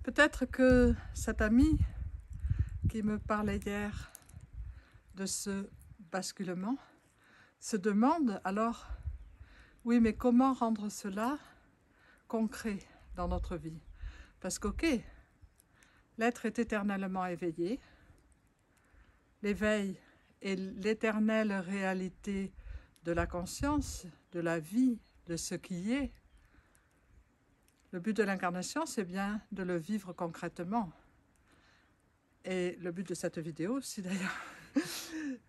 Peut-être que cet ami qui me parlait hier de ce basculement se demande alors, oui, mais comment rendre cela concret dans notre vie? Parce qu'ok, l'être est éternellement éveillé, l'éveil est l'éternelle réalité de la conscience, de la vie, de ce qui est. Le but de l'incarnation, c'est bien de le vivre concrètement. Et le but de cette vidéo aussi d'ailleurs,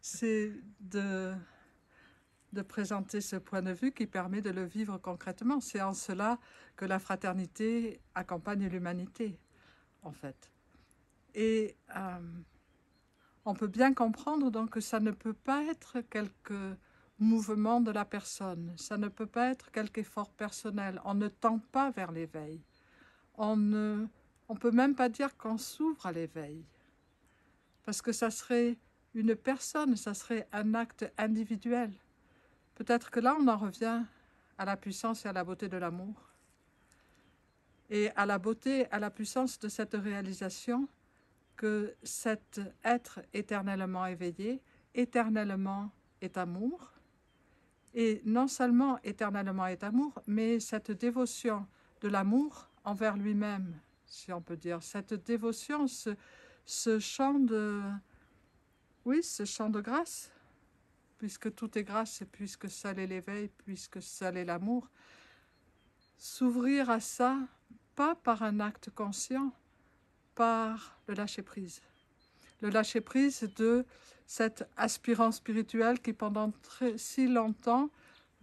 c'est de présenter ce point de vue qui permet de le vivre concrètement. C'est en cela que la fraternité accompagne l'humanité, en fait. Et on peut bien comprendre donc que ça ne peut pas être quelque mouvement de la personne, ça ne peut pas être quelque effort personnel. On ne tend pas vers l'éveil. On ne peut même pas dire qu'on s'ouvre à l'éveil. Parce que ça serait une personne, ça serait un acte individuel. Peut-être que là, on en revient à la puissance et à la beauté de l'amour. Et à la beauté, à la puissance de cette réalisation que cet être éternellement éveillé, éternellement est amour. Et non seulement éternellement est amour, mais cette dévotion de l'amour envers lui-même, si on peut dire. Cette dévotion, ce chant de... Oui, ce chant de grâce, puisque tout est grâce et puisque seul est l'éveil, puisque seul est l'amour. S'ouvrir à ça, pas par un acte conscient, par le lâcher-prise. Le lâcher-prise de cet aspirant spirituel qui pendant si longtemps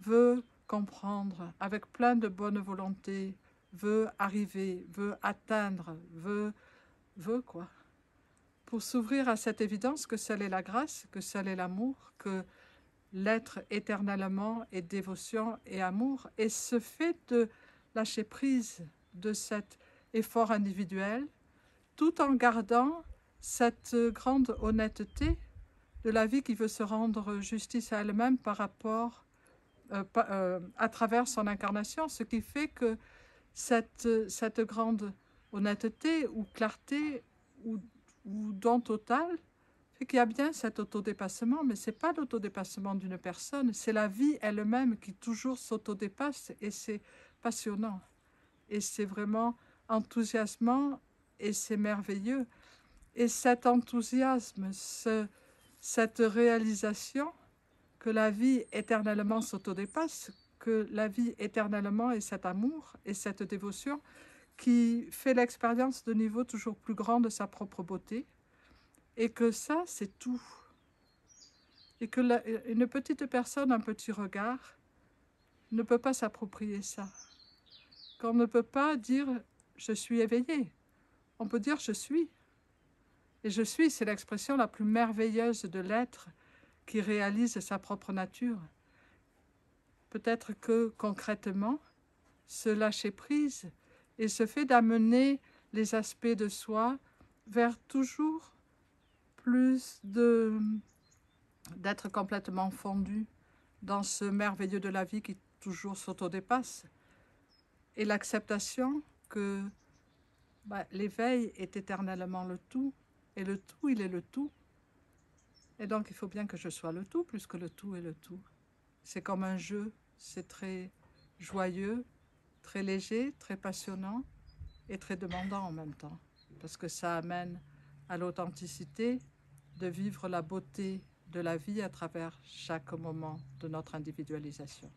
veut comprendre, avec plein de bonne volonté, veut arriver, veut atteindre, veut quoi. Pour s'ouvrir à cette évidence que seule est la grâce, que seul est l'amour, que l'être éternellement est dévotion et amour, et ce fait de lâcher prise de cet effort individuel, tout en gardant cette grande honnêteté de la vie qui veut se rendre justice à elle-même par rapport, à travers son incarnation, ce qui fait que cette grande honnêteté ou clarté ou don total fait qu'il y a bien cet autodépassement, mais ce n'est pas l'autodépassement d'une personne, c'est la vie elle-même qui toujours s'autodépasse, et c'est passionnant. Et c'est vraiment enthousiasmant, et c'est merveilleux. Et cet enthousiasme, cette réalisation que la vie éternellement s'autodépasse, que la vie éternellement est cet amour et cette dévotion qui fait l'expérience de niveau toujours plus grand de sa propre beauté, et que ça, c'est tout. Et que une petite personne, un petit regard, ne peut pas s'approprier ça. Qu'on ne peut pas dire « je suis éveillé ». On peut dire « je suis ». Et « je suis », c'est l'expression la plus merveilleuse de l'être qui réalise sa propre nature. Peut-être que, concrètement, ce lâcher-prise et ce fait d'amener les aspects de soi vers toujours plus d'être complètement fondu dans ce merveilleux de la vie qui toujours s'autodépasse. Et l'acceptation que l'éveil est éternellement le tout, et le tout, il est le tout. Et donc, il faut bien que je sois le tout, puisque le tout est le tout. C'est comme un jeu, c'est très joyeux, très léger, très passionnant et très demandant en même temps, parce que ça amène à l'authenticité de vivre la beauté de la vie à travers chaque moment de notre individualisation.